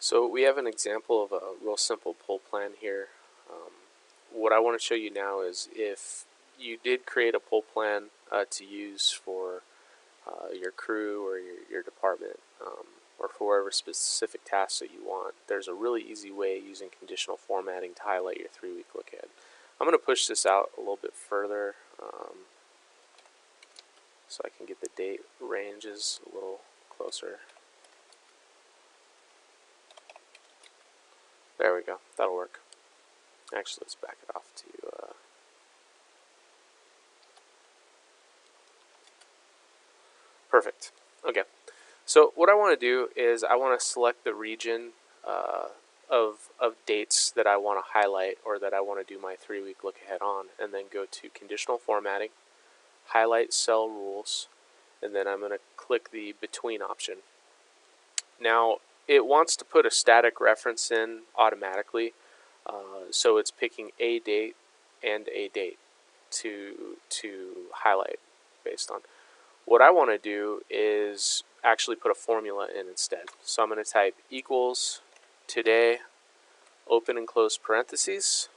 So we have an example of a real simple pull plan here. What I want to show you now is if you did create a pull plan to use for your crew or your department or for whatever specific tasks that you want, there's a really easy way using conditional formatting to highlight your 3-week look ahead. I'm going to push this out a little bit further so I can get the date ranges a little closer. There we go. That'll work. Actually, let's back it off to perfect. Okay. So what I want to do is I want to select the region of dates that I want to highlight or that I want to do my 3-week look ahead on, and then go to Conditional Formatting, highlight Cell Rules, and then I'm going to click the Between option. Now, it wants to put a static reference in automatically, so it's picking a date and a date to highlight based on. What I want to do is actually put a formula in instead. So I'm going to type equals today, open and close parentheses.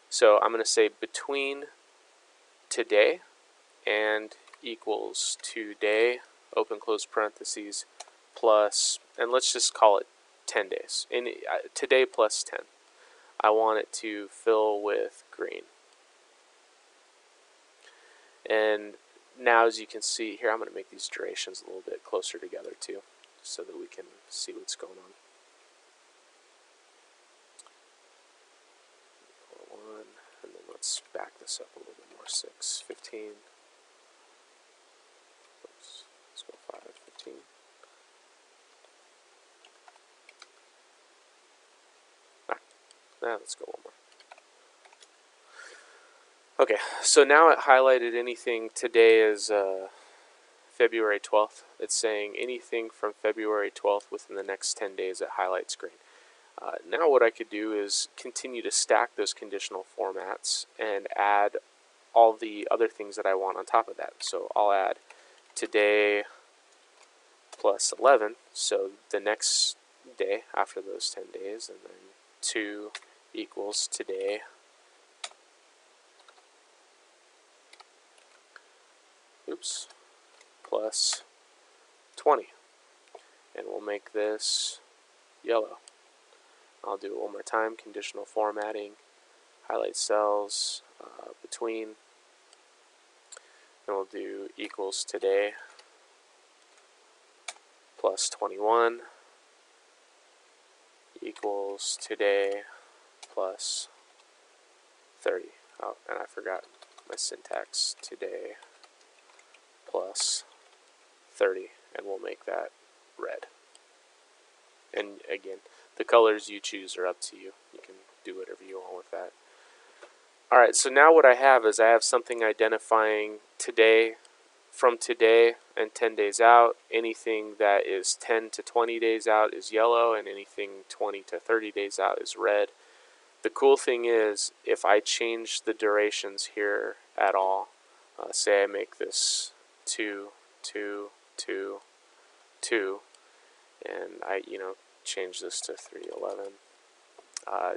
So I'm going to say between today and equals today, open close parentheses, plus, and let's just call it 10 days. Today plus 10. I want it to fill with green. And now, as you can see here, I'm going to make these durations a little bit closer together too, so that we can see what's going on. 1, and then let's back this up a little bit more. 6, 15. Oops, let's go 5, 15. Let's go one more. Okay, so now it highlighted anything. Today is February 12th. It's saying anything from February 12th within the next 10 days, it highlights green. Now what I could do is continue to stack those conditional formats and add all the other things that I want on top of that. So I'll add today plus 11, so the next day after those 10 days, and then 2 equals today plus 20, and we'll make this yellow. I'll do it one more time. Conditional formatting, highlight cells between, and we'll do equals today plus 21 equals today plus 30. Oh, and I forgot my syntax. Today plus 30, and we'll make that red. And again, the colors you choose are up to you. You can do whatever you want with that. Alright, so now what I have is I have something identifying today, from today and 10 days out. Anything that is 10 to 20 days out is yellow, and anything 20 to 30 days out is red. The cool thing is, if I change the durations here at all, say I make this 2, 2, 2, 2, and I change this to 311.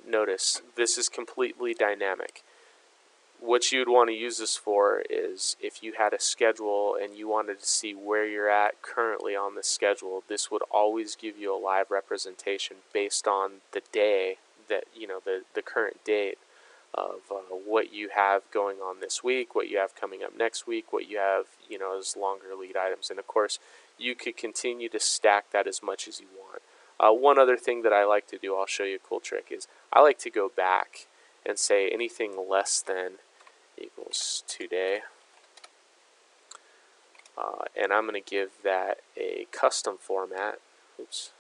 Notice this is completely dynamic. What you'd want to use this for is if you had a schedule and you wanted to see where you're at currently on the schedule, this would always give you a live representation based on the day that, the current date of what you have going on this week, what you have coming up next week, what you have, as longer lead items. And of course, you could continue to stack that as much as you want. One other thing that I like to do, I'll show you a cool trick, is I like to go back and say anything less than equals today. And I'm going to give that a custom format. Oops.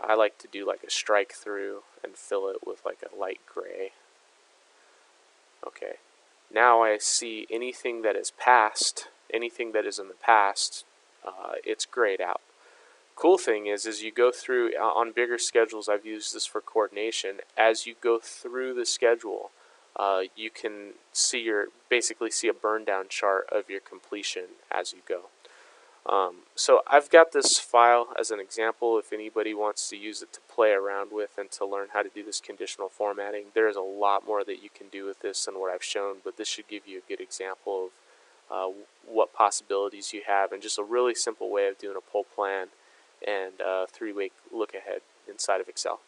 I like to do like a strike through and fill it with like a light gray. Okay. Now I see anything that is past, anything that is in the past, it's grayed out. Cool thing is, as you go through, on bigger schedules, I've used this for coordination, as you go through the schedule, you can see basically see a burn down chart of your completion as you go. So I've got this file as an example if anybody wants to use it to play around with and to learn how to do this conditional formatting. There is a lot more that you can do with this than what I've shown, but this should give you a good example of what possibilities you have and just a really simple way of doing a pull plan and 3-way look ahead inside of Excel.